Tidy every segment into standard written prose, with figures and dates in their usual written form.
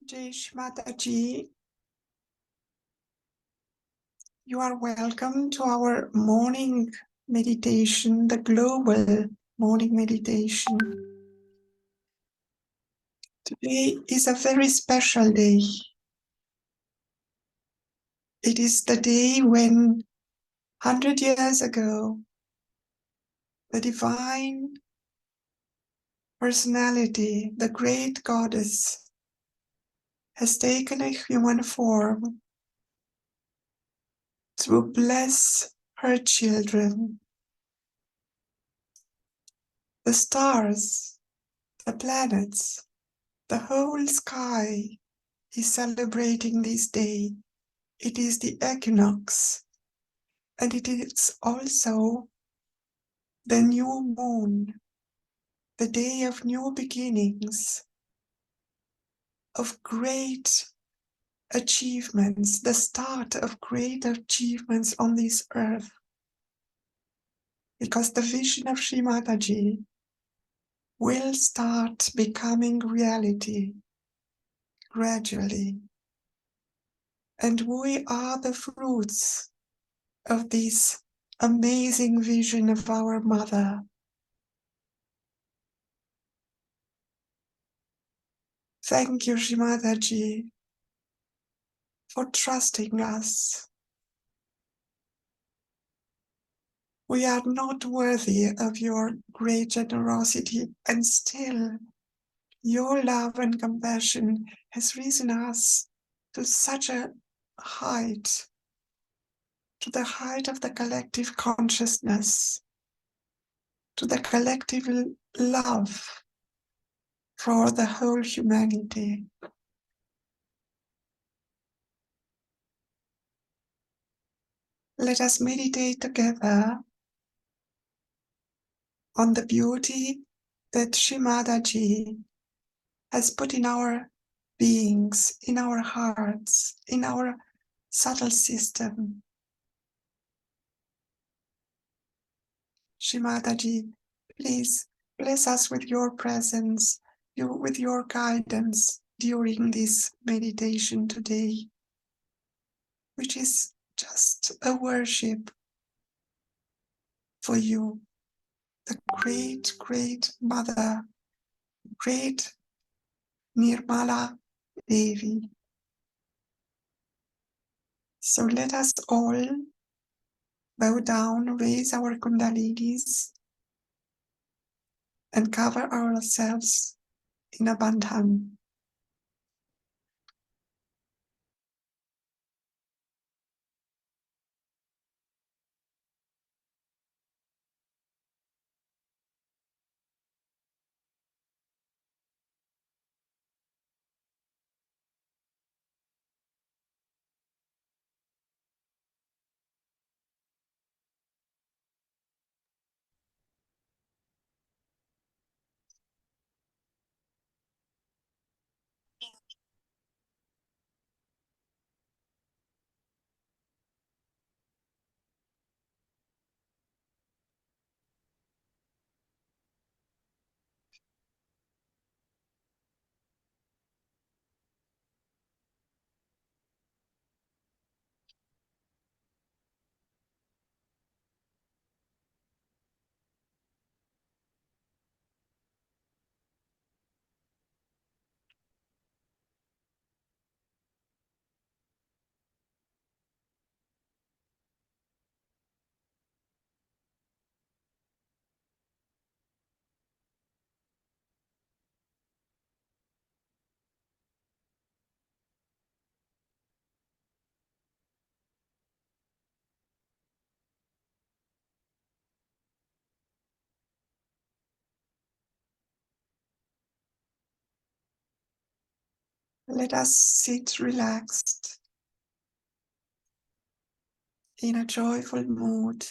Jai Mataji, you are welcome to our morning meditation, the global morning meditation. Today is a very special day. It is the day when 100 years ago, the divine personality, the great goddess, has taken a human form to bless her children. The stars, the planets, the whole sky is celebrating this day. It is the equinox, and it is also the new moon, the day of new beginnings, of great achievements, the start of great achievements on this earth. Because the vision of Sri Mataji will start becoming reality gradually. And we are the fruits of this amazing vision of our mother. Thank you, Sri Mataji, for trusting us. We are not worthy of your great generosity, and still your love and compassion has risen us to such a height, to the height of the collective consciousness, to the collective love for the whole humanity. Let us meditate together on the beauty that Sri Mataji has put in our beings, in our hearts, in our subtle system. Sri Mataji, please bless us with your presence, with your guidance during this meditation today, which is just a worship for you, the great, great Mother, great Nirmala Devi. So let us all bow down, raise our kundalinis, and cover ourselves in a bandhan. Let us sit relaxed in a joyful mood.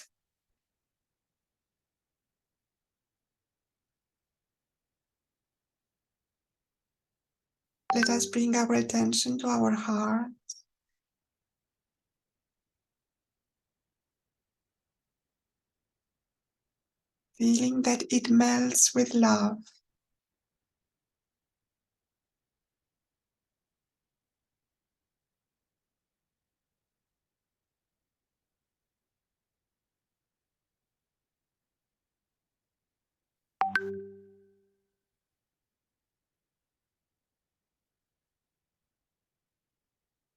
Let us bring our attention to our heart. Feeling that it melts with love.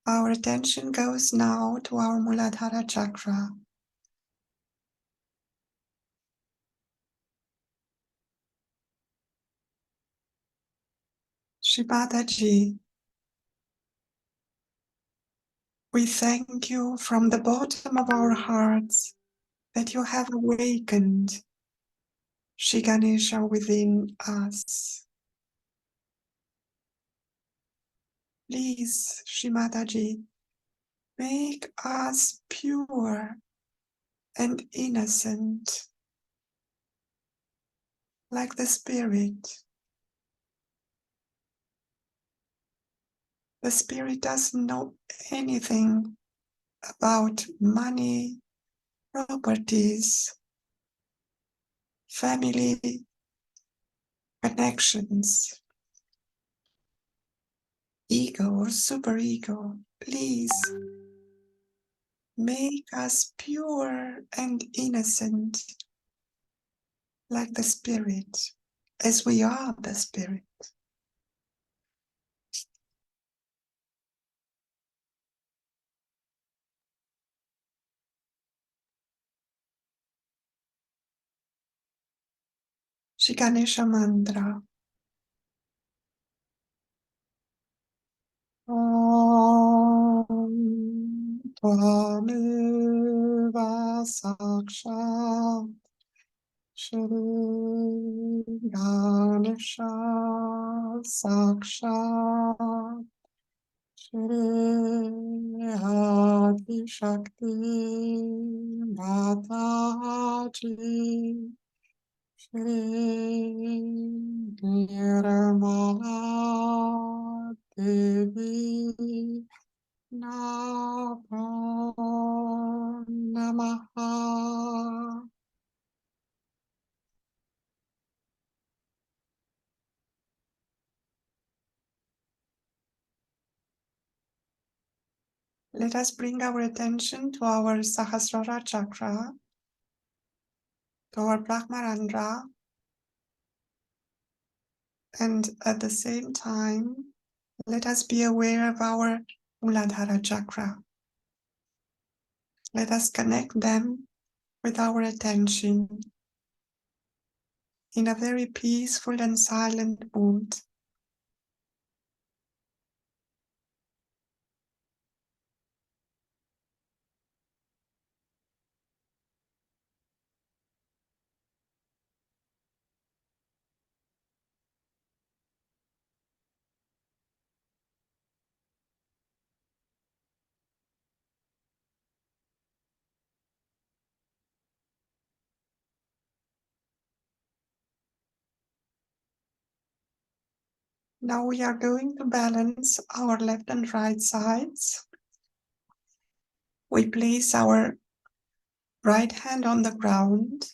Our attention goes now to our Muladhara chakra. Shibataji, we thank you from the bottom of our hearts that you have awakened Shri Ganesha within us. Please, Shrimataji, make us pure and innocent like the Spirit. The Spirit doesn't know anything about money, properties, family, connections, ego or superego. Please make us pure and innocent like the Spirit, as we are the Spirit. Shri Ganesha Mantra. Om Tvameva Sakshat Shri Ganesha Sakshat Shri Adi Shakti Mataji Shri Nirmala Devi Namo Namaha. Let us bring our attention to our Sahasrara chakra, to our Brahmarandra, and at the same time, let us be aware of our Muladhara chakra. Let us connect them with our attention in a very peaceful and silent mood. Now we are going to balance our left and right sides. We place our right hand on the ground.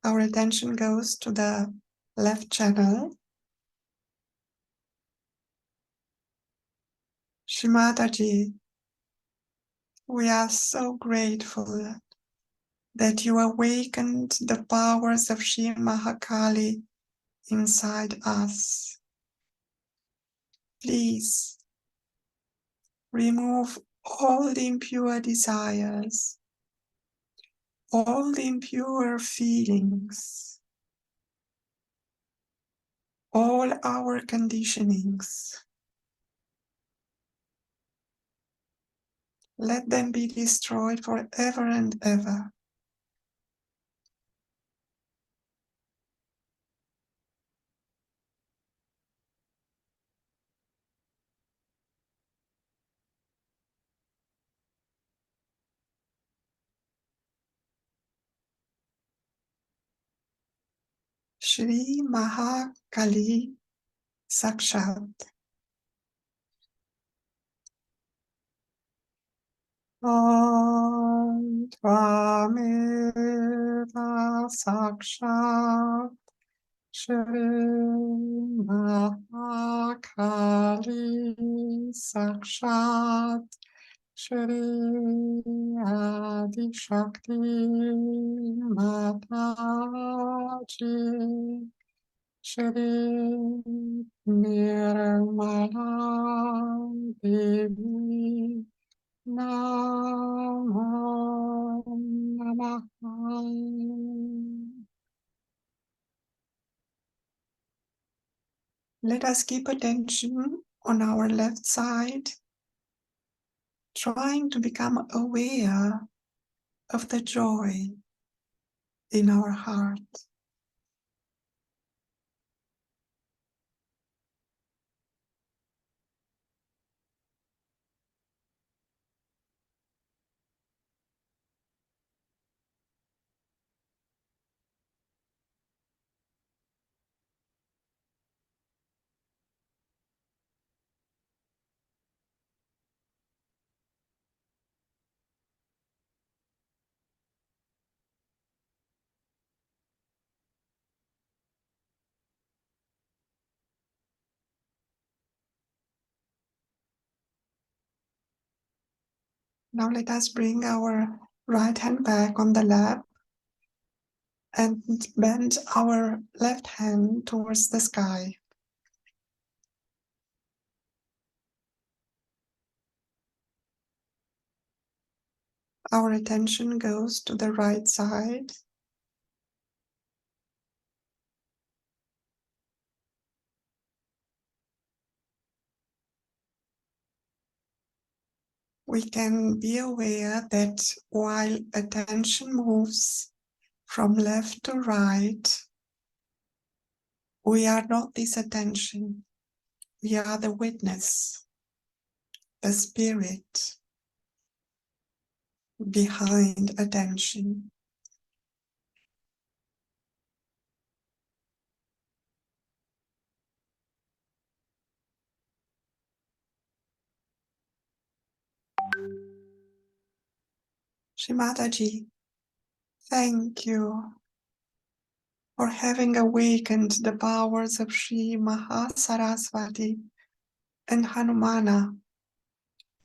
Our attention goes to the left channel. Shrimataji, we are so grateful that you awakened the powers of Shri Mahakali inside us. Please remove all the impure desires, all the impure feelings, all our conditionings. Let them be destroyed forever and ever. Shri Mahakali Sakshat. Om Tvameva Sakshat Shri Mahakali Sakshat Shri Adi Shakti Mataji Shri Nirmala Devi Namo Namaha. Let us keep attention on our left side, trying to become aware of the joy in our heart. Now let us bring our right hand back on the lap and bend our left hand towards the sky. Our attention goes to the right side. We can be aware that while attention moves from left to right, we are not this attention. We are the witness, the spirit behind attention. Shri Mataji, thank you for having awakened the powers of Shri Mahasaraswati and Hanumana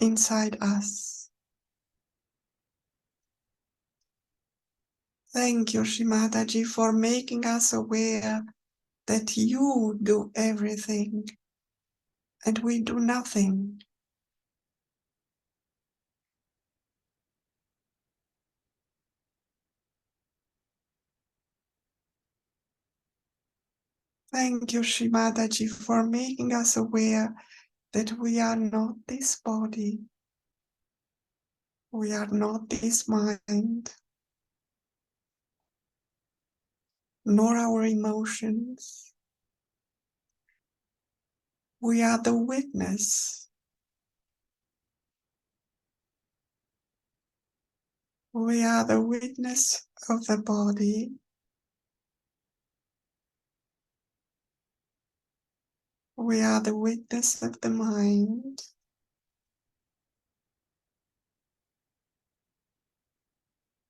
inside us. Thank you, Shri Mataji, for making us aware that you do everything and we do nothing. Thank you, Shri Mataji, for making us aware that we are not this body, we are not this mind, nor our emotions. We are the witness. We are the witness of the body. We are the witness of the mind.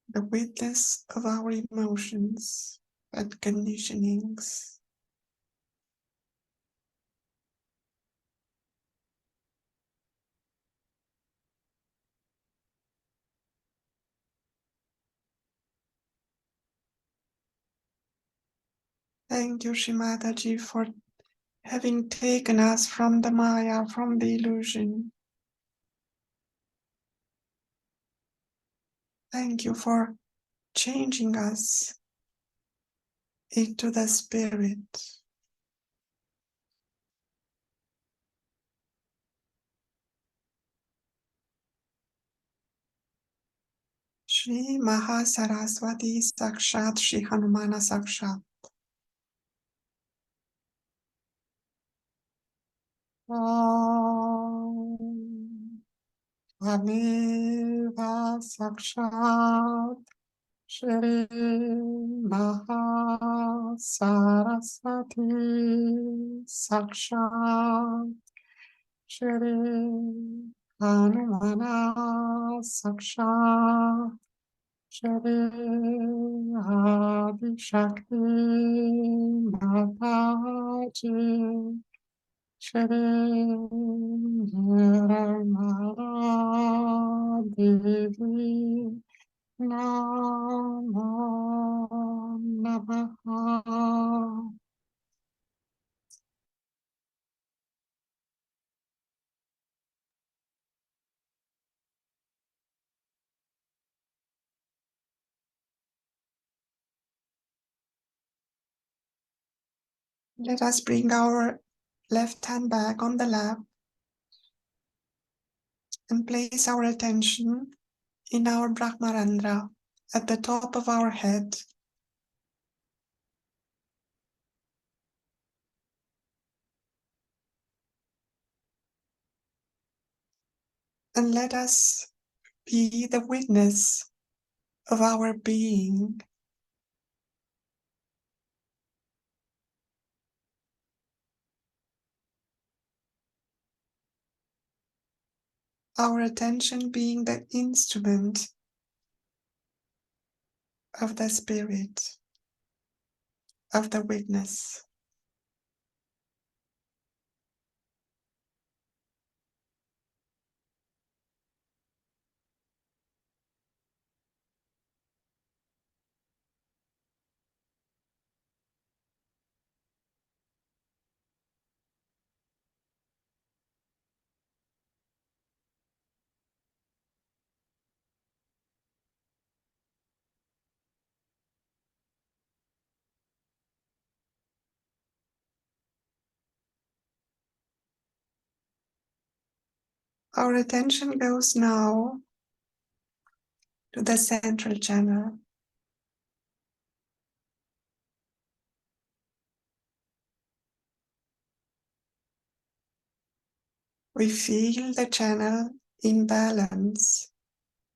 The witness of our emotions and conditionings. Thank you, Shri Mataji, for having taken us from the Maya, from the illusion. Thank you for changing us into the spirit. Shri Mahasaraswati Sakshat Shri Hanumana Sakshat. Om Ameva Sakshat Shri Mahasaraswati Sakshat Shri Hanumana Sakshat Shri Adi Shakti Mataji Shri Nirmala Devi Namo Namaha. Let us bring our left hand back on the lap and place our attention in our Brahmarandra at the top of our head. And let us be the witness of our being. Our attention being the instrument of the spirit, of the witness. Our attention goes now to the central channel. We feel the channel in balance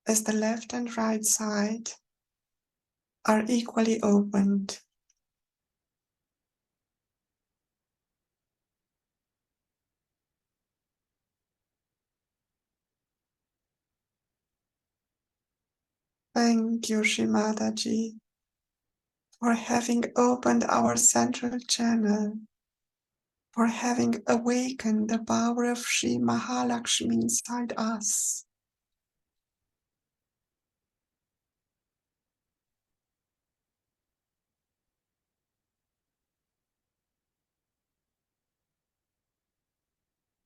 as the left and right side are equally opened. Thank you, Shrimadaji, for having opened our central channel, for having awakened the power of Shri Mahalakshmi inside us.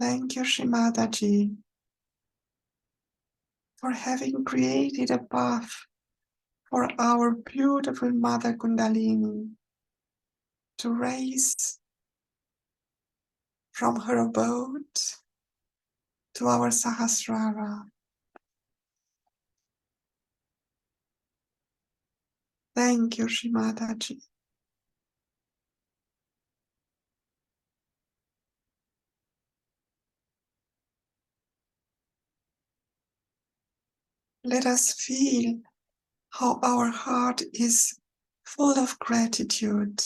Thank you, Shrimadaji, for having created a path for our beautiful Mother Kundalini to raise from her abode to our Sahasrara. Thank you, Shrimadaji. Let us feel how our heart is full of gratitude.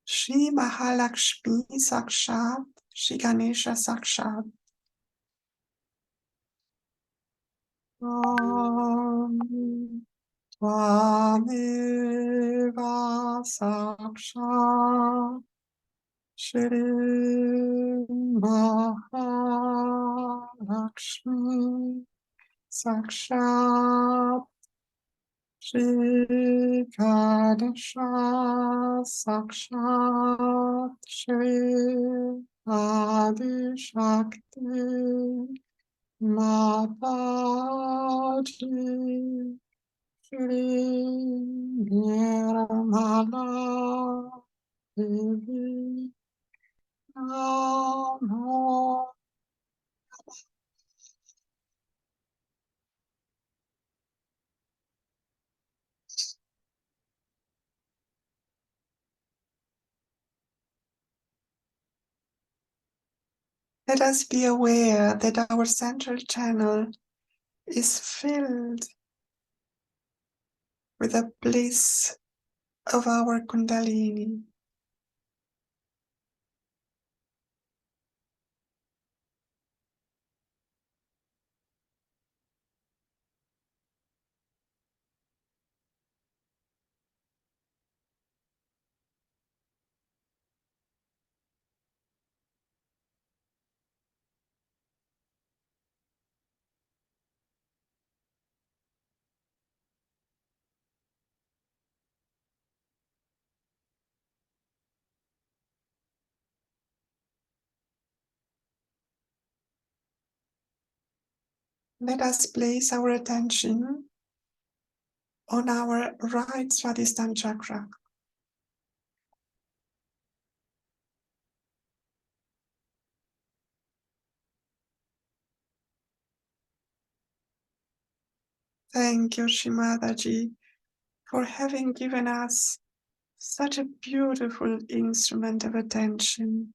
Shri Mahalakshmi Sakshat, Shri Ganesha Sakshat. Tvameva Sakshat, Shri Mahalakshmi Sakshat, Shri Ganesha Sakshat, Shri Adi Shakti Mataji, Shri Nirmala Devi Namo. Let us be aware that our central channel is filled with the bliss of our Kundalini. Let us place our attention on our right Swadhisthana chakra. Thank you, Shimadaji, for having given us such a beautiful instrument of attention.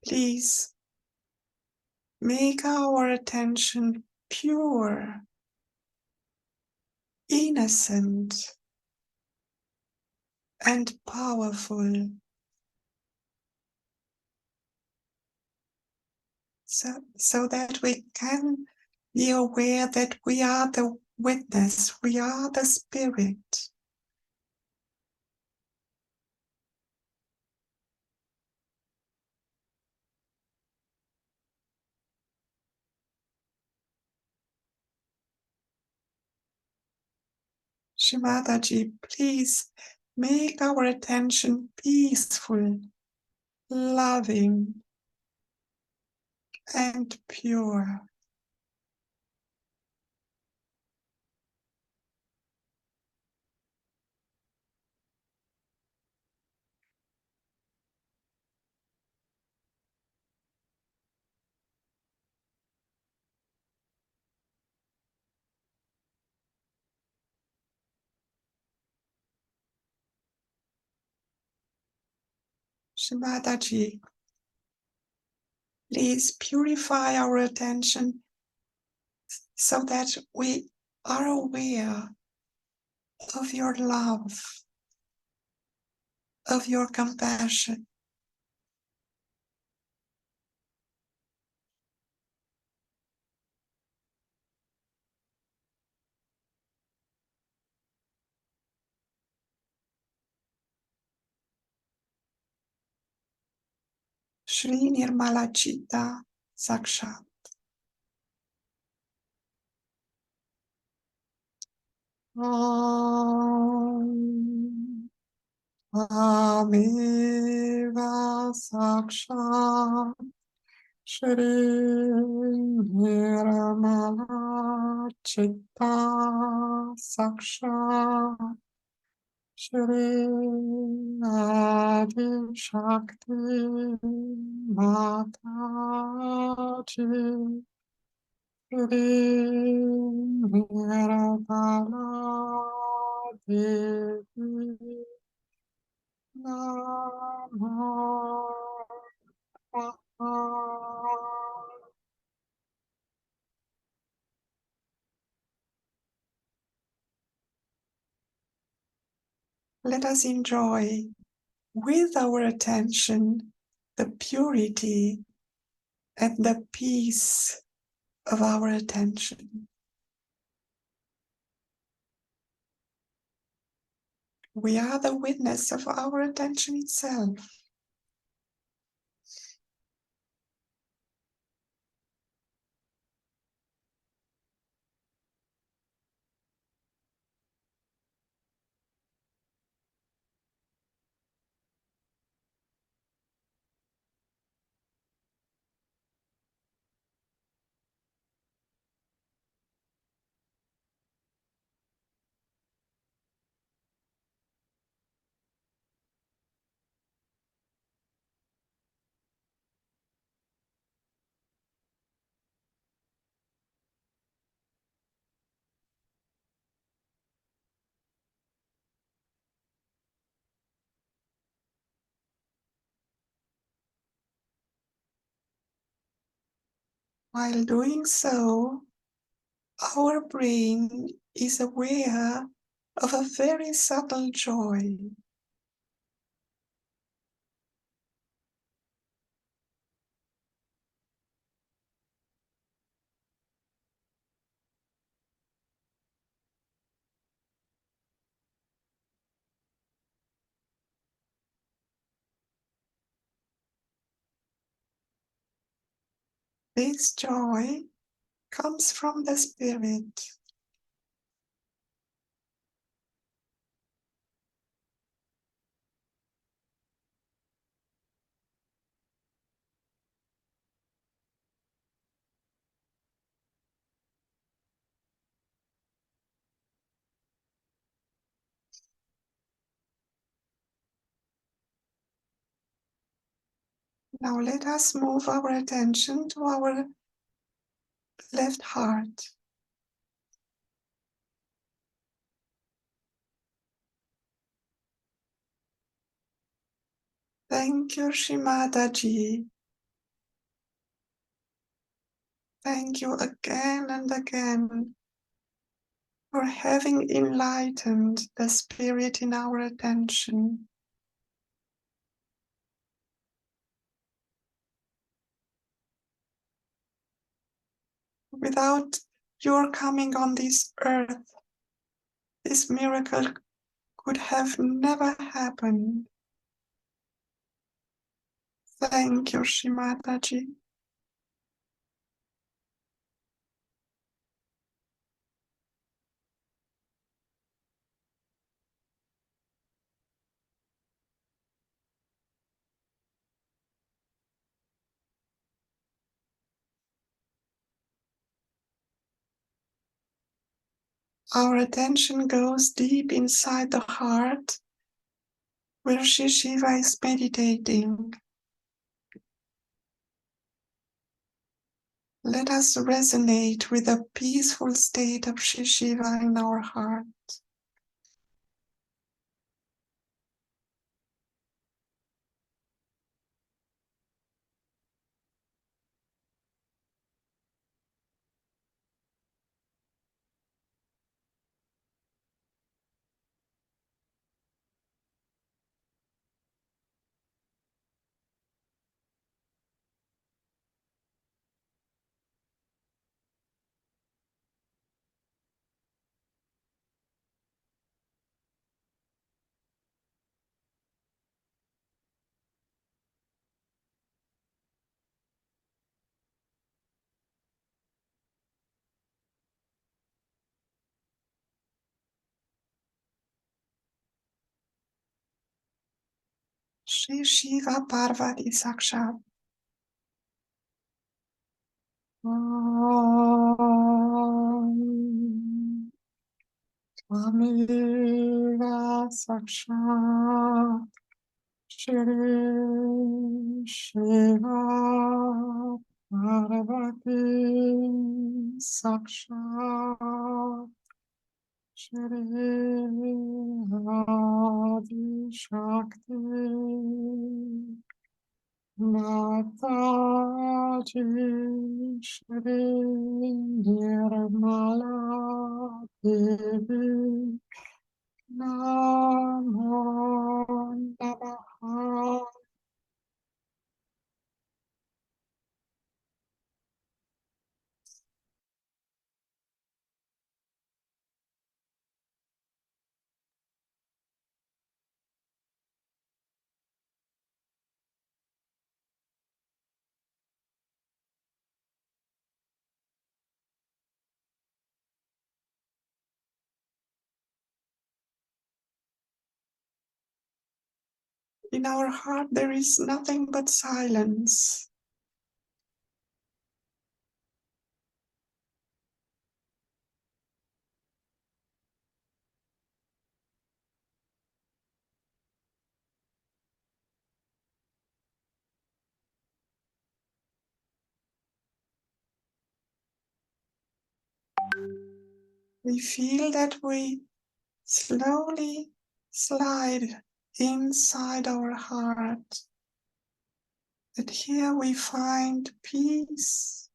Please make our attention pure, innocent, and powerful, so that we can be aware that we are the witness, we are the spirit. Shimadaji, please make our attention peaceful, loving, and pure. Shimadaji, please purify our attention so that we are aware of your love, of your compassion. Shri Nirmala Chitta Sakshat. Om Ameva Sakshat Shri Nirmala Chitta Sakshat Shri Adi Shakti Mataji Shri Nirmala Devi Namo. Let us enjoy with our attention the purity and the peace of our attention. We are the witness of our attention itself. While doing so, our brain is aware of a very subtle joy. This joy comes from the spirit. Now let us move our attention to our left heart. Thank you, Shimataji. Thank you again and again for having enlightened the spirit in our attention. Without your coming on this earth, this miracle could have never happened. Thank you, Shimataji. Our attention goes deep inside the heart where Shiva is meditating. Let us resonate with the peaceful state of Shiva in our heart. Shri Shiva Parvati Sakshat. Tvameva Sakshat Shri Shiva Parvati Sakshat Shri Adi Shakti Mataji Shri Nirmala Devi Namo Namaha. In our heart there is nothing but silence. We feel that we slowly slide inside our heart, that here we find peace,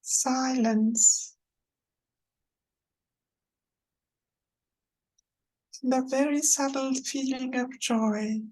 silence, and a very subtle feeling of joy.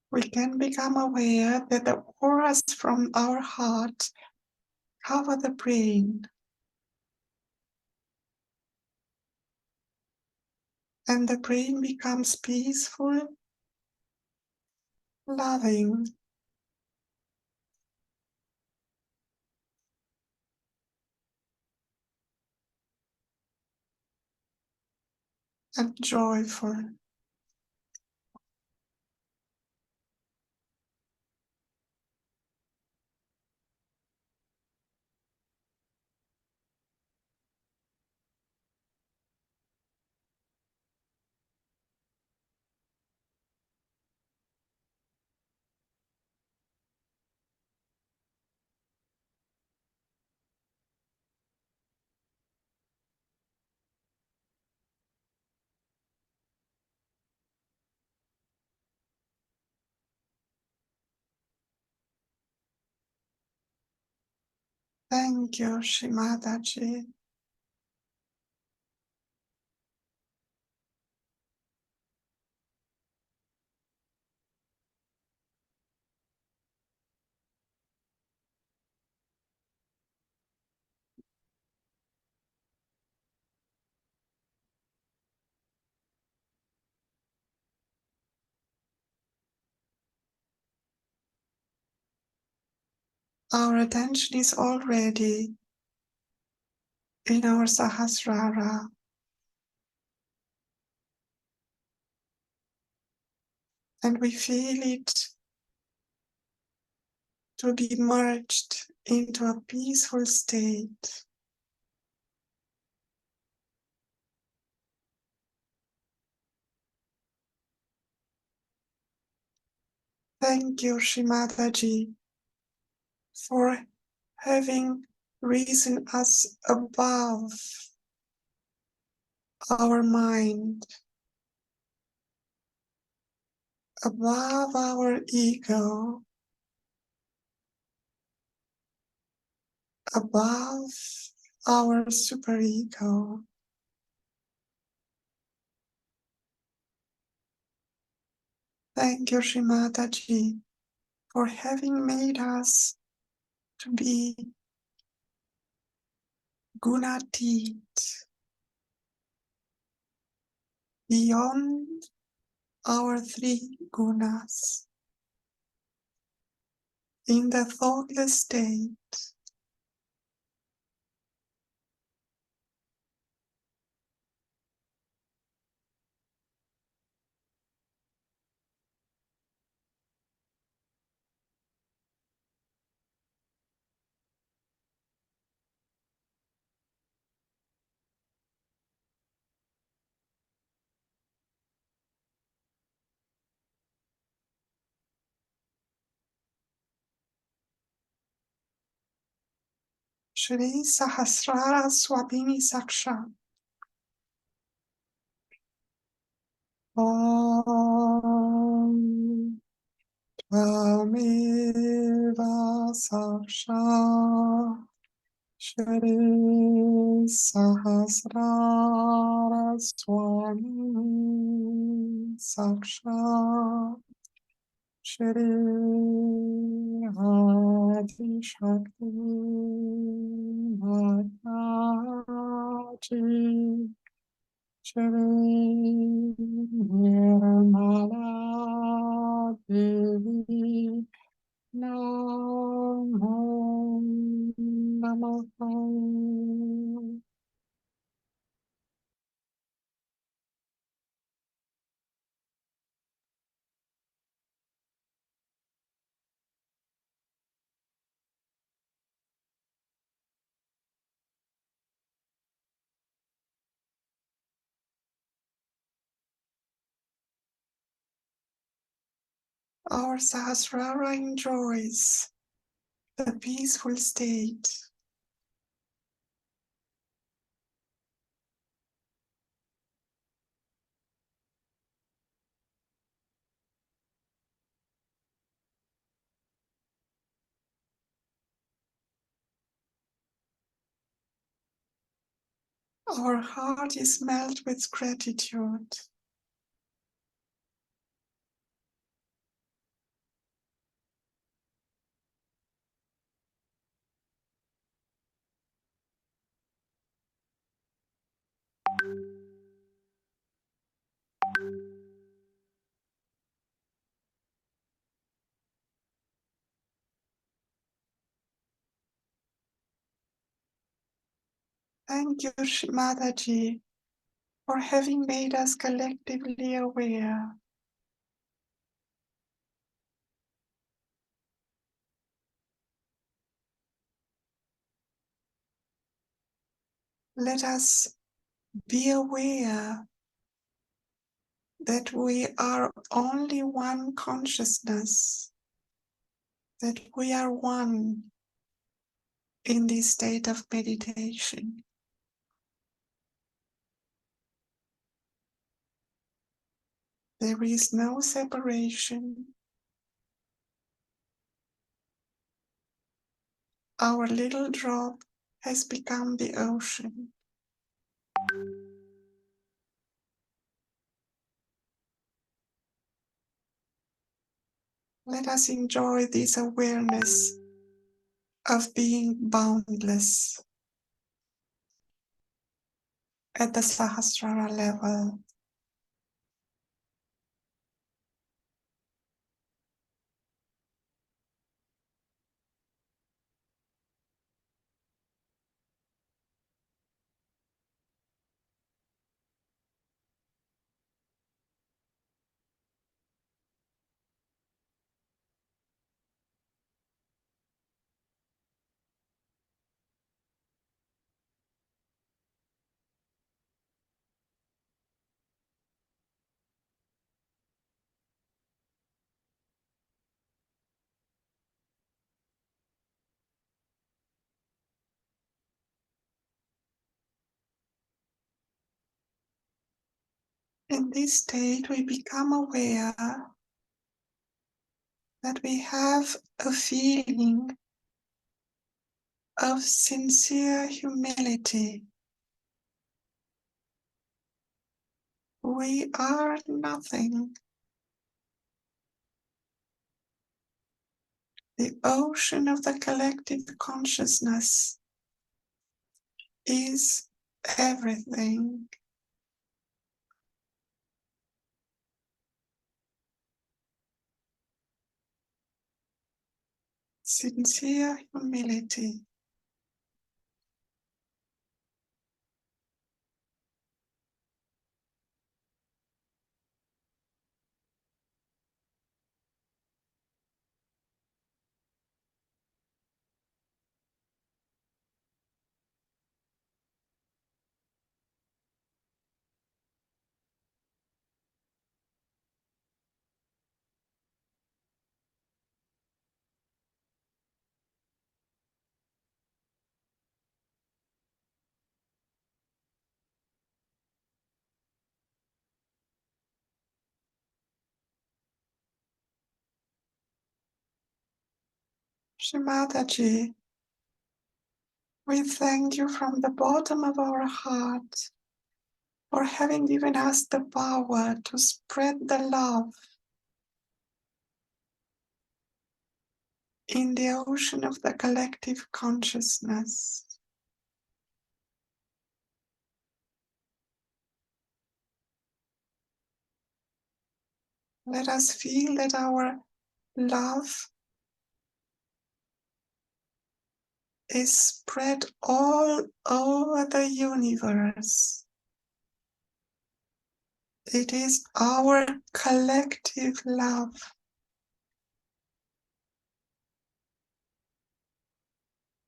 We can become aware that the auras from our heart cover the brain, and the brain becomes peaceful, loving, and joyful. Thank you, Shimadaji. Our attention is already in our Sahasrara, and we feel it to be merged into a peaceful state. Thank you, Shimadaji, for having risen us above our mind, above our ego, above our superego. Thank you, Shimadaji, for having made us to be gunatit, beyond our three gunas, in the thoughtless state. Shri Sahasrara Swabini Saksha. Om Tvameva Saksha Shri Sahasrara Swami Saksha Shri Adi Shakti Mataji Shri Nirmala Devi Namo Namaha. Our Sahasrara enjoys the peaceful state. Our heart is melted with gratitude. Thank you, Shimadaji, for having made us collectively aware. Let us be aware that we are only one consciousness, that we are one in this state of meditation. There is no separation. Our little drop has become the ocean. Let us enjoy this awareness of being boundless at the Sahasrara level. In this state, we become aware that we have a feeling of sincere humility. We are nothing. The ocean of the collective consciousness is everything. Sincere humility. Shimataji, we thank you from the bottom of our heart for having given us the power to spread the love in the ocean of the collective consciousness. Let us feel that our love is spread all over the universe. It is our collective love,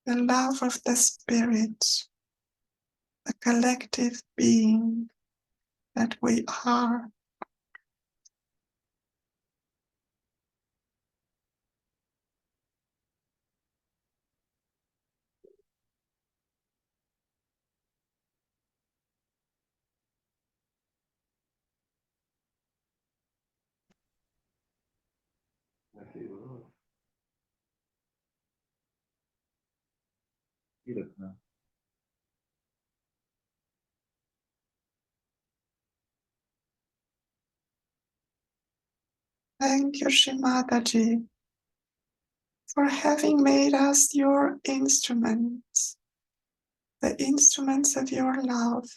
the love of the Spirit, the collective being that we are. Thank you, Shimataji, for having made us your instruments, the instruments of your love,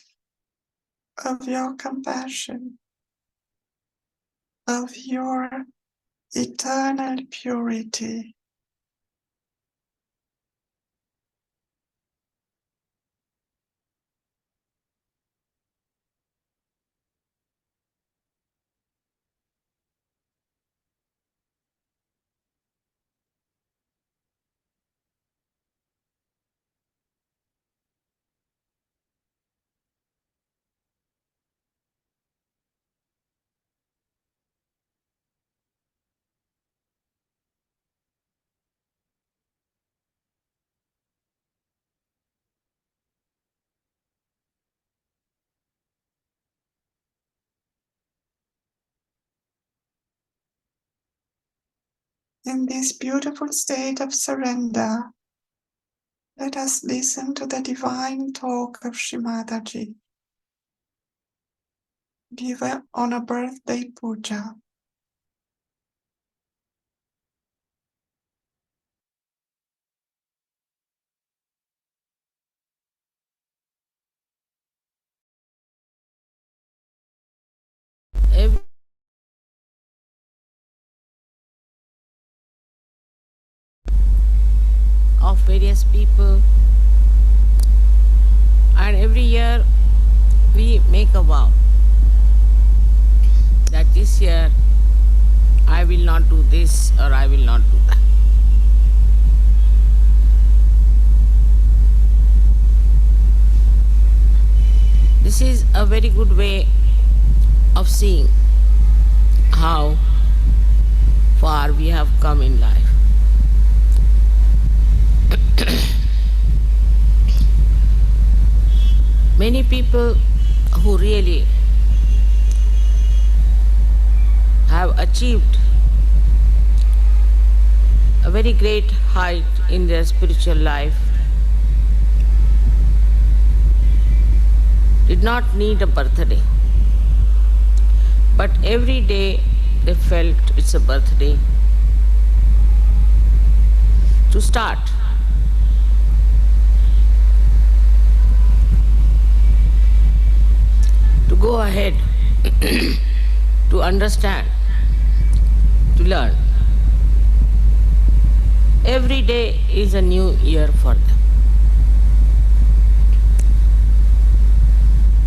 of your compassion, of your eternal purity. In this beautiful state of surrender, let us listen to the divine talk of Shrimadaji, given on a birthday puja. Of various people, and every year we make a vow that this year I will not do this or I will not do that. This is a very good way of seeing how far we have come in life. Many people who really have achieved a very great height in their spiritual life did not need a birthday, but every day they felt it's a birthday to start. To go ahead, to understand, to learn. Every day is a new year for them.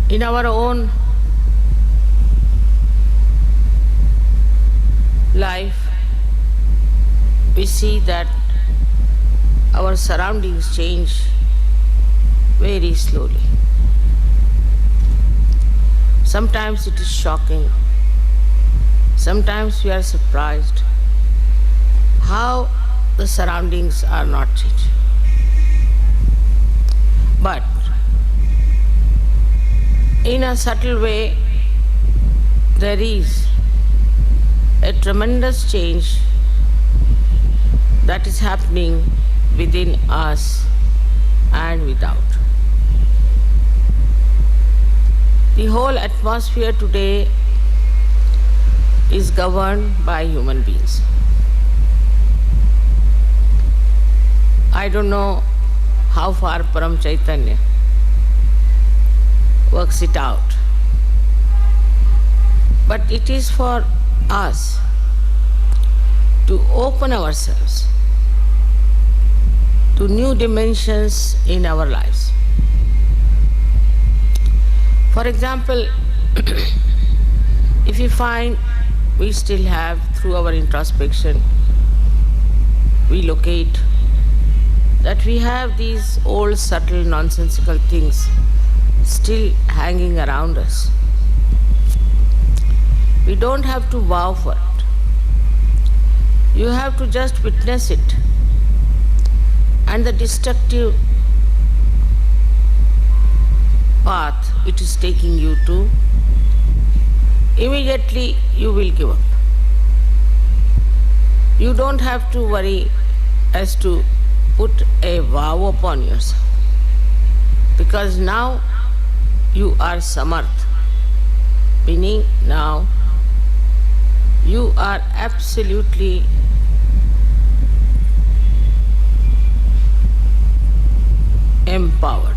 In our own life, we see that our surroundings change very slowly. Sometimes it is shocking. Sometimes we are surprised how the surroundings are not changing. But in a subtle way, there is a tremendous change that is happening within us and without. The whole atmosphere today is governed by human beings. I don't know how far Param Chaitanya works it out, but it is for us to open ourselves to new dimensions in our lives. For example, if you find we still have, through our introspection, we locate that we have these old, subtle, nonsensical things still hanging around us. We don't have to vow for it. You have to just witness it. And the destructive path it is taking you to, immediately you will give up. You don't have to worry as to put a vow upon yourself, because now you are samarth, meaning now you are absolutely empowered.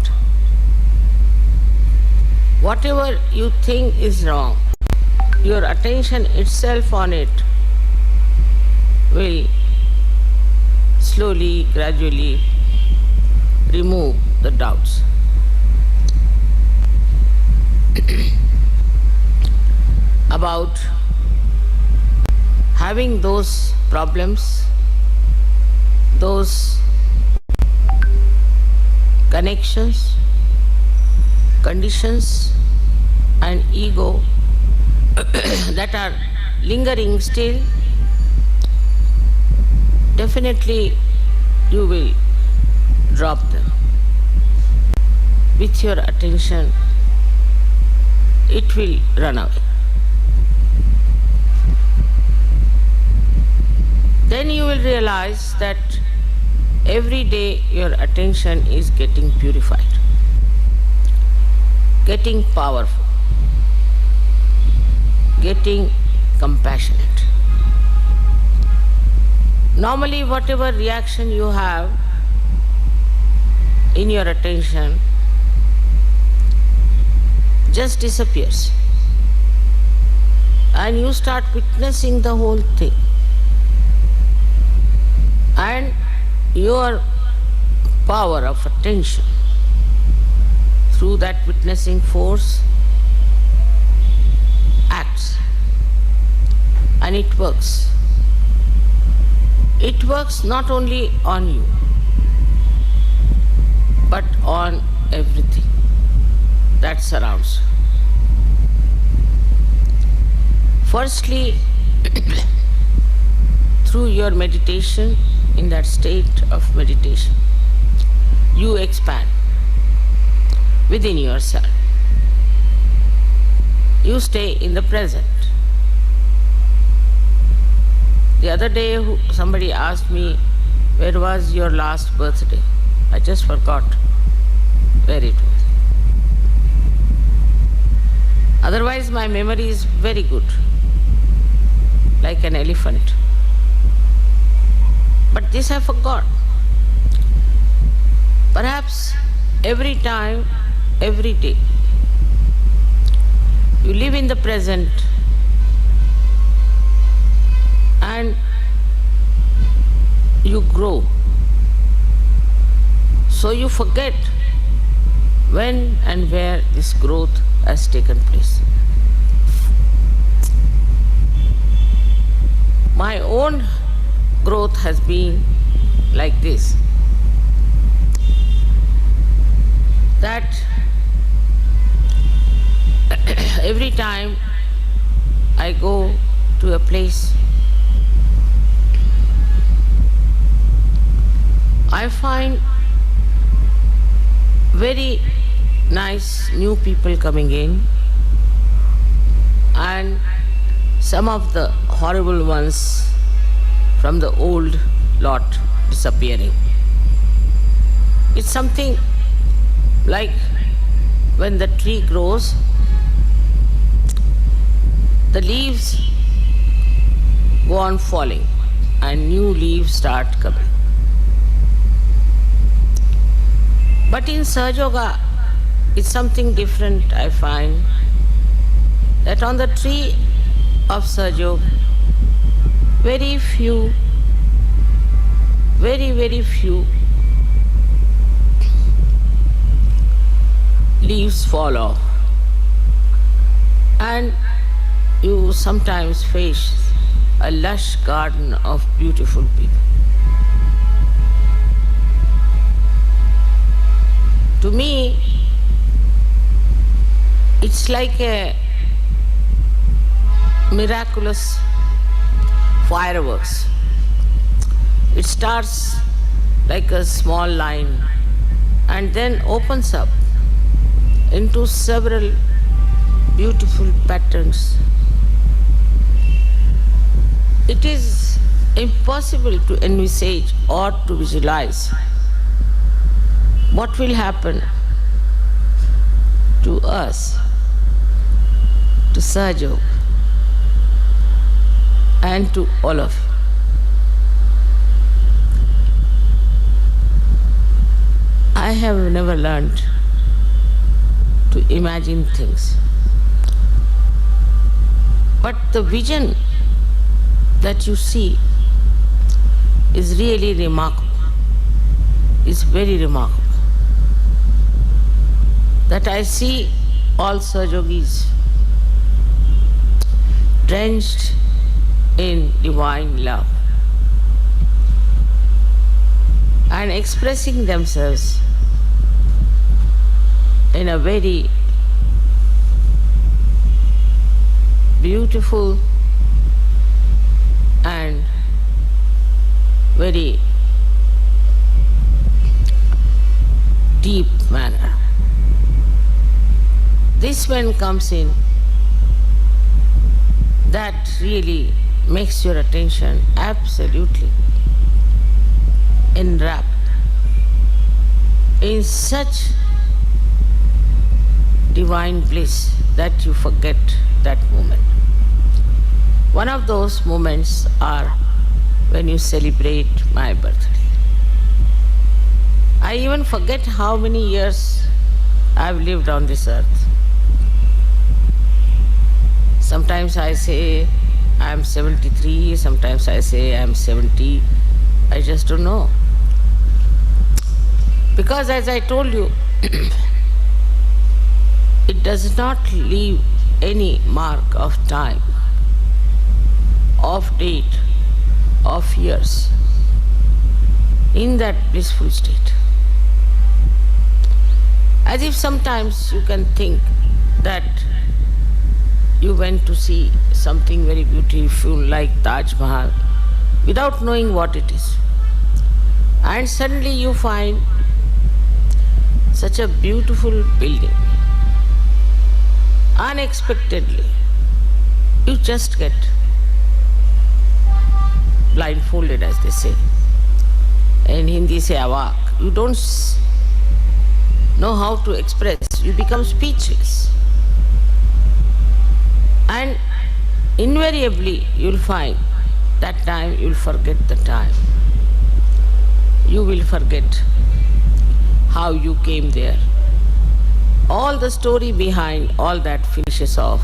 Whatever you think is wrong, your attention itself on it will slowly, gradually remove the doubts. About having those problems, those connections, conditions and ego that are lingering still, definitely you will drop them. With your attention, it will run away. then you will realize that every day your attention is getting purified, getting powerful, getting compassionate. Normally, whatever reaction you have in your attention just disappears, and you start witnessing the whole thing, and your power of attention through that witnessing force acts, and it works. It works not only on you, but on everything that surrounds you. Firstly, through your meditation, in that state of meditation, you expand within yourself. You stay in the present. The other day, somebody asked me, where was your last birthday? I just forgot where it was. Otherwise, my memory is very good, like an elephant. But this I forgot. Perhaps every time, every day, you live in the present and you grow. So you forget when and where this growth has taken place. My own growth has been like this, that every time I go to a place, I find very nice new people coming in, and some of the horrible ones from the old lot disappearing. It's something like when the tree grows, the leaves go on falling and new leaves start coming. But in Sahaja Yoga, it's something different, I find, that on the tree of Sahaja Yoga, very few, very few leaves fall off, and you sometimes face a lush garden of beautiful people. To me, it's like a miraculous fireworks. It starts like a small line and then opens up into several beautiful patterns. It is impossible to envisage or to visualize what will happen to us, to Sahaja Yoga, and to all of you. I have never learned to imagine things, but the vision that you see is really remarkable, is very remarkable. That I see all Sahaja Yogis drenched in divine love and expressing themselves in a very beautiful and very deep manner. This when comes in, that really makes your attention absolutely enwrapped in such divine bliss that you forget that moment. One of those moments are when you celebrate my birthday. I even forget how many years I've lived on this earth. Sometimes I say I'm 73, sometimes I say I'm 70. I just don't know. Because as I told you, it does not leave any mark of time, of date, of years in that blissful state. As if sometimes you can think that you went to see something very beautiful like Taj Mahal without knowing what it is. And suddenly you find such a beautiful building. Unexpectedly, you just get blindfolded, as they say. In Hindi say awak. You don't know how to express. You become speechless. And invariably you'll find that time you'll forget the time. You will forget how you came there. All the story behind all that finishes off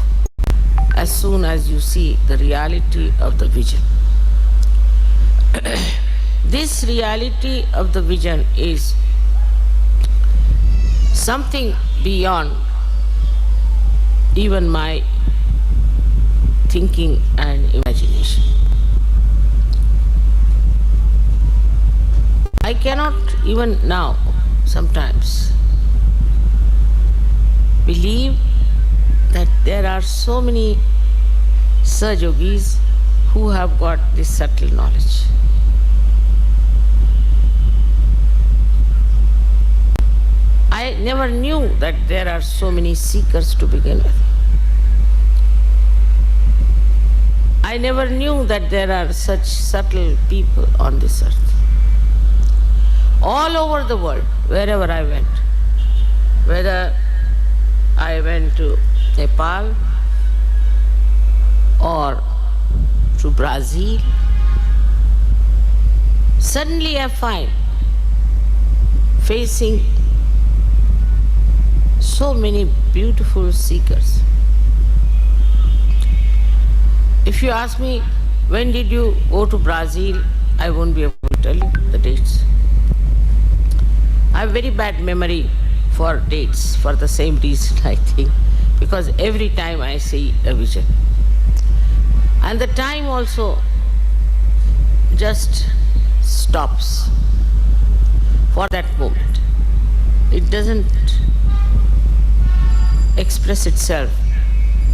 as soon as you see the reality of the vision. This reality of the vision is something beyond even my thinking and imagination. I cannot even now sometimes believe that there are so many Sahajogis who have got this subtle knowledge. I never knew that there are so many seekers to begin with. I never knew that there are such subtle people on this earth. All over the world, wherever I went, whether I went to Nepal or to Brazil, suddenly I find facing so many beautiful seekers. If you ask me, when did you go to Brazil, I won't be able to tell you the dates. I have very bad memory for dates for the same reason, I think, because every time I see a vision. And the time also just stops for that moment. It doesn't express itself.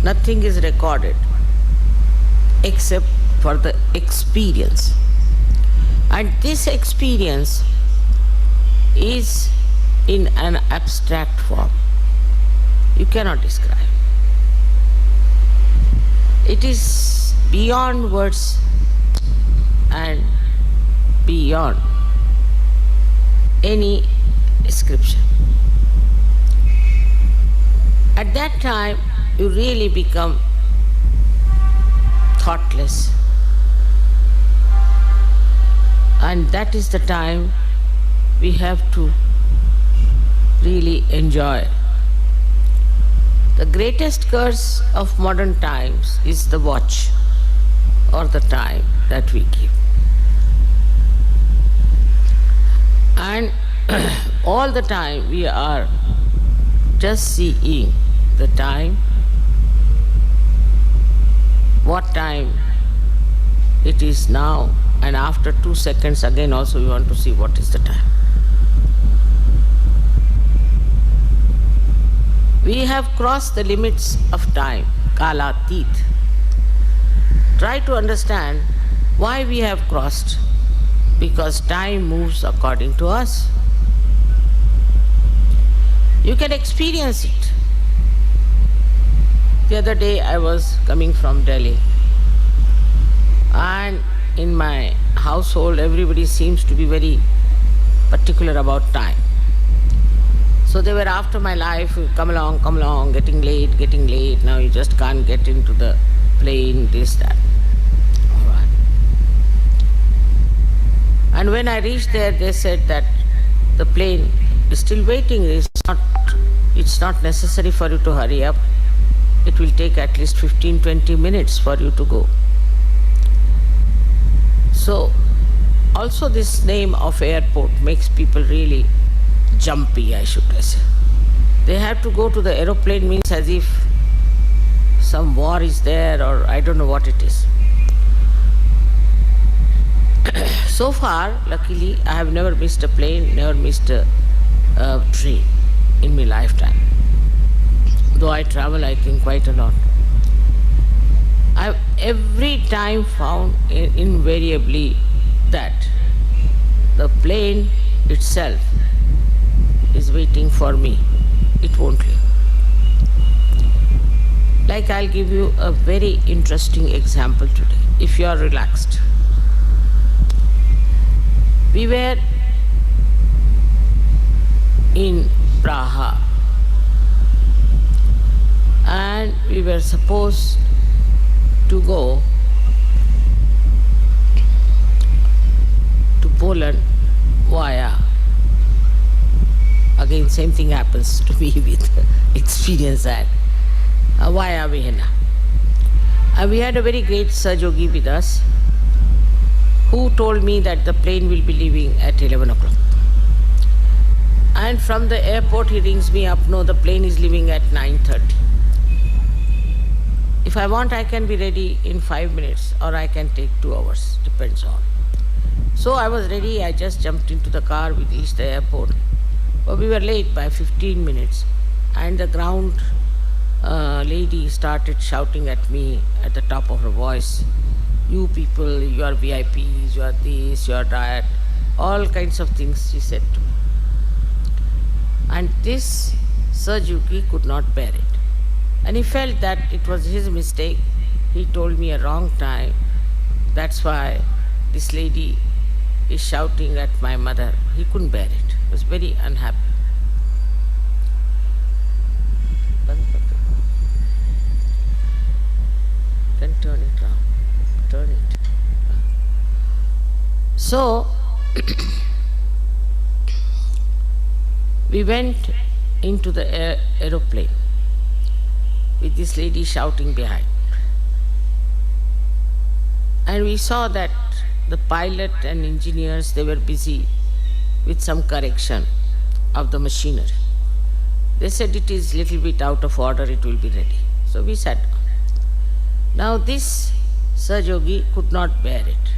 Nothing is recorded except for the experience. And this experience is in an abstract form. You cannot describe. It is beyond words and beyond any description. At that time, you really become thoughtless. And that is the time we have to really enjoy. The greatest curse of modern times is the watch or the time that we give. And all the time we are just seeing the time, what time it is now, and after 2 seconds again also we want to see what is the time. We have crossed the limits of time, Kalatit. Try to understand why we have crossed. Because time moves according to us. You can experience it. The other day I was coming from Delhi And in my household, everybody seems to be very particular about time. So they were after my life, come along, getting late, getting late. Now you just can't get into the plane, this, that. All right. And when I reached there, they said that the plane is still waiting. It's not necessary for you to hurry up. It will take at least 15-20 minutes for you to go. So, also this name of airport makes people really jumpy, I should say. They have to go to the aeroplane means as if some war is there or I don't know what it is. So far, luckily, I have never missed a plane, never missed a train in my lifetime. Though I travel, I think, quite a lot. I've every time found invariably that the plane itself is waiting for me. It won't leave. Like I'll give you a very interesting example today, if you are relaxed. We were in Praha and we were supposed to go to Poland via, again same thing happens to me with experience that, via Vienna. And we had a very great Sahaja with us who told me that the plane will be leaving at 11 o'clock. And from the airport he rings me up, no, the plane is leaving at 9:30. If I want, I can be ready in 5 minutes or I can take 2 hours, depends on. So I was ready, I just jumped into the car, we reached the airport. But we were late by 15 minutes and the ground lady started shouting at me at the top of her voice, you people, you are VIPs, you are this, you are that, all kinds of things she said to me. And this Sahaja could not bear it. And he felt that it was his mistake. He told me a wrong time. That's why this lady is shouting at my mother. He couldn't bear it. He was very unhappy. Then turn it round. Turn it. So, we went into the aeroplane with this lady shouting behind. And we saw that the pilot and engineers, they were busy with some correction of the machinery. They said it is little bit out of order, it will be ready. So we sat down. Now this Sahaja could not bear it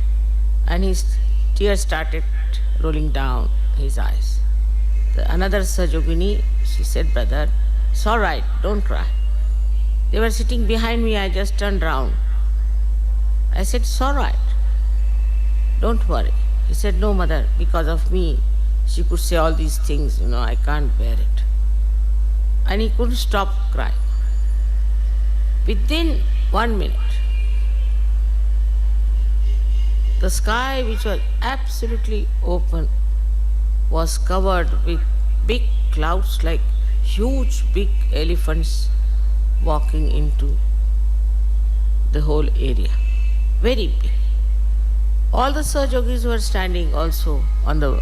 and his tears started rolling down his eyes. Another Sahaja, she said, brother, it's all right, don't cry. They were sitting behind me, I just turned round. I said, it's all right, don't worry. He said, no mother, because of me, she could say all these things, I can't bear it. And he couldn't stop crying. Within 1 minute, the sky, which was absolutely open, was covered with big clouds like huge big elephants walking into the whole area. Very big. All the Sahajogis were standing also on the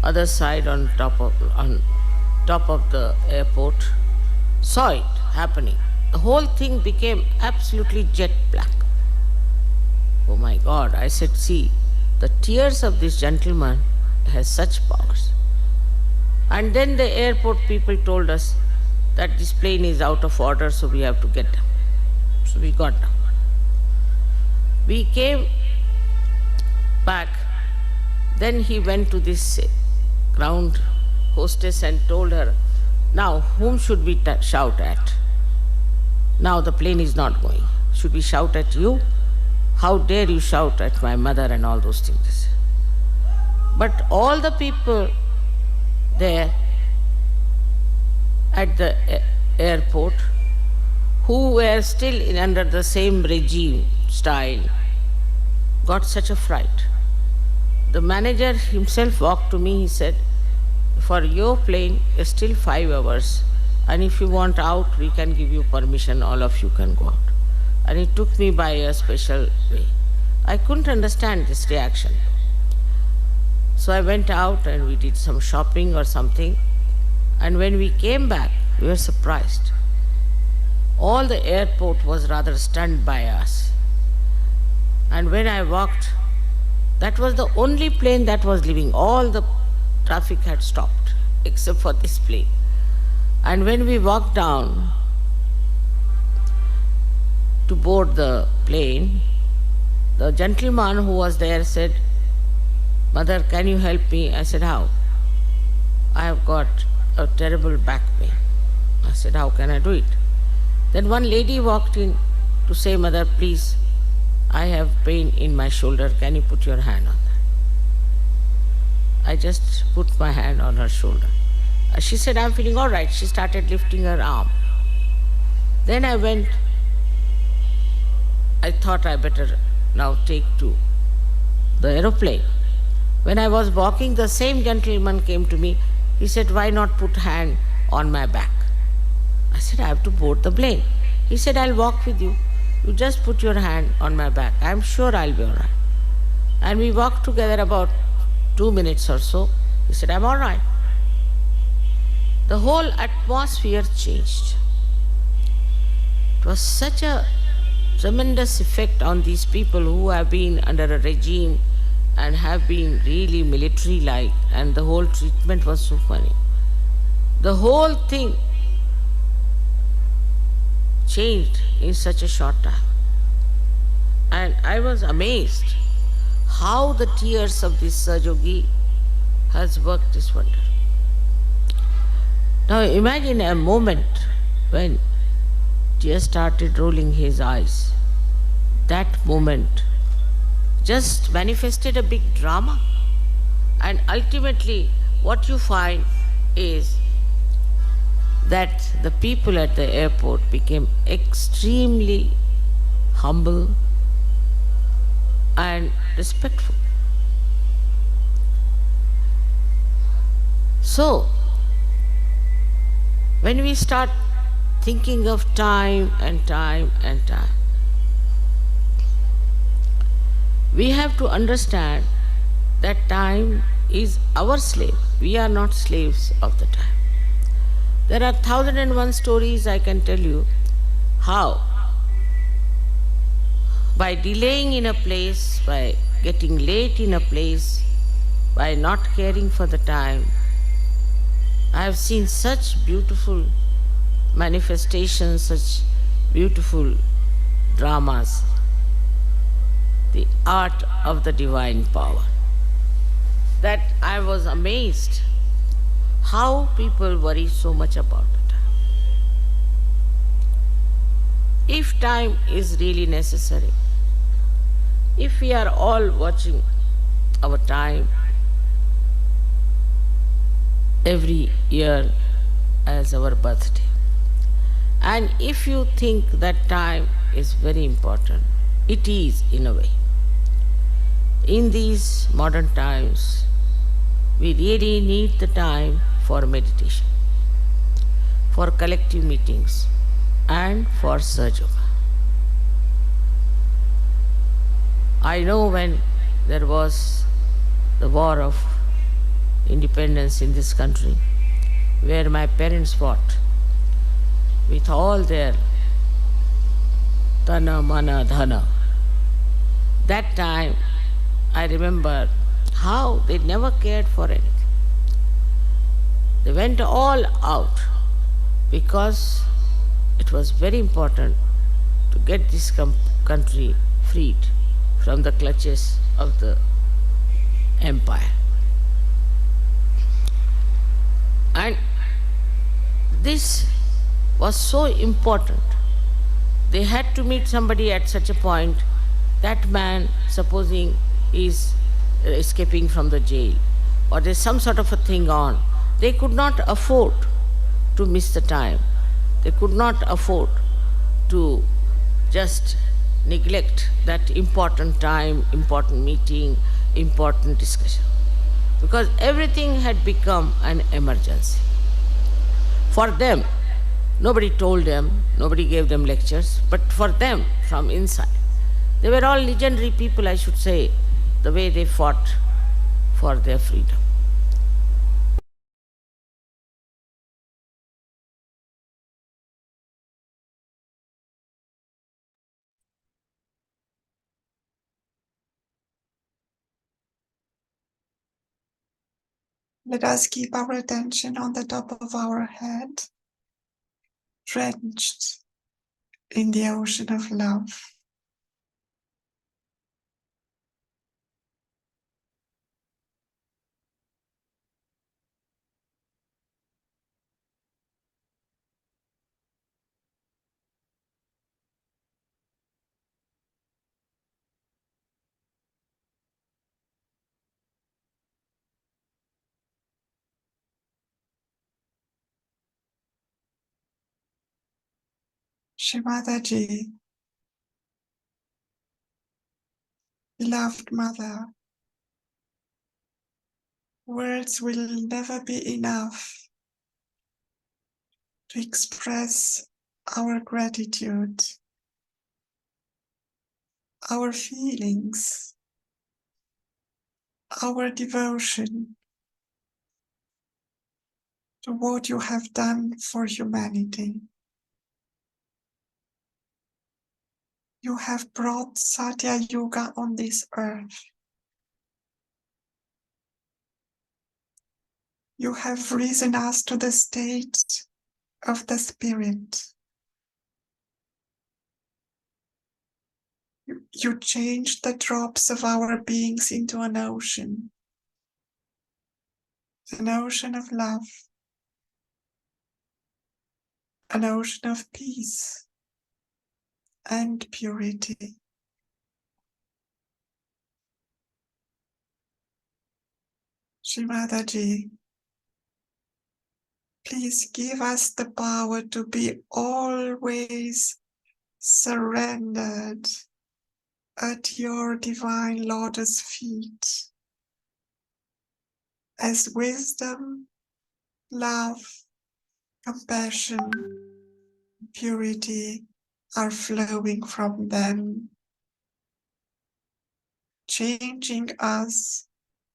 other side on top of the airport, saw it happening. The whole thing became absolutely jet black. Oh my God, I said, see, the tears of this gentleman has such powers. And then the airport people told us that this plane is out of order, so we have to get down. So we got down. We came back. Then he went to this ground hostess and told her, now whom should we shout at? Now the plane is not going. Should we shout at you? How dare you shout at my mother and all those things. But all the people there at the airport who were still under the same regime style, got such a fright. The manager himself walked to me. He said, "For your plane, it's still 5 hours, and if you want out, we can give you permission. All of you can go out." And he took me by a special way. I couldn't understand this reaction. So I went out and we did some shopping or something. And when we came back, we were surprised. All the airport was rather stunned by us. And when I walked, that was the only plane that was leaving. All the traffic had stopped except for this plane. And when we walked down to board the plane, the gentleman who was there said, "Mother, can you help me?" I said, "How?" "I have got a terrible back pain." I said, "How can I do it?" Then one lady walked in to say, "Mother, please, I have pain in my shoulder. Can you put your hand on that?" I just put my hand on her shoulder. She said, "I'm feeling all right." She started lifting her arm. Then I thought I better now take to the aeroplane. When I was walking, the same gentleman came to me. He said, "Why not put hand on my back?" I said, "I have to board the plane." He said, "I'll walk with you. You just put your hand on my back. I'm sure I'll be all right." And we walked together about 2 minutes or so. He said, "I'm all right." The whole atmosphere changed. It was such a tremendous effect on these people who have been under a regime and have been really military-like, and the whole treatment was so funny. The whole thing changed in such a short time. And I was amazed how the tears of this Sahaja has worked this wonder. Now imagine a moment when tears started rolling his eyes. That moment just manifested a big drama. And ultimately, what you find is that the people at the airport became extremely humble and respectful. So, when we start thinking of time and time and time, we have to understand that time is our slave. We are not slaves of the time. There are 1001 stories I can tell you how, by delaying in a place, by getting late in a place, by not caring for the time, I have seen such beautiful manifestations, such beautiful dramas, the art of the divine power, that I was amazed how people worry so much about the time. If time is really necessary, if we are all watching our time every year as our birthday, and if you think that time is very important, it is in a way. In these modern times, we really need the time for meditation, for collective meetings, and for Sahaja. I know when there was the war of independence in this country, where my parents fought with all their tana, mana, dhana. That time, I remember how they never cared for anything. They went all out because it was very important to get this country freed from the clutches of the empire. And this was so important. They had to meet somebody at such a point. That man, supposing is escaping from the jail, or there's some sort of a thing on, they could not afford to miss the time. They could not afford to just neglect that important time, important meeting, important discussion. Because everything had become an emergency. For them, nobody told them, nobody gave them lectures, but for them, from inside, they were all legendary people, I should say, the way they fought for their freedom. Let us keep our attention on the top of our head, drenched in the ocean of love. Shimadaji, beloved mother, words will never be enough to express our gratitude, our feelings, our devotion to what you have done for humanity. You have brought Satya Yoga on this earth. You have risen us to the state of the spirit. You changed the drops of our beings into an ocean of love, an ocean of peace and purity. Shimadaji, please give us the power to be always surrendered at your divine lotus feet, as wisdom, love, compassion, purity are flowing from them, changing us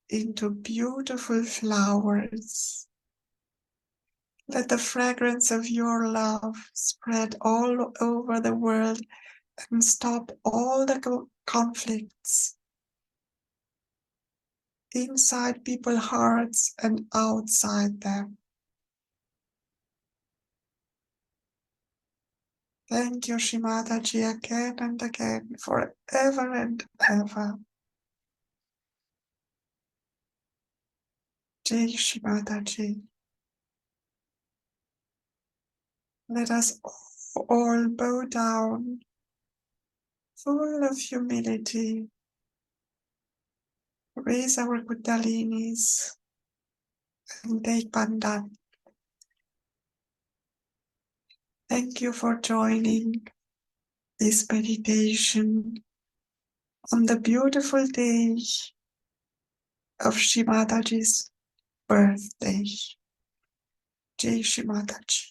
into beautiful flowers. Let the fragrance of your love spread all over the world and stop all the conflicts inside people's hearts and outside them. Thank you, Shimadaji, again and again, forever and ever. Jai Shimadaji. Let us all bow down, full of humility, raise our kundalinis, and take pandan. Thank you for joining this meditation on the beautiful day of Shimadaji's birthday. Jai Shimadaji.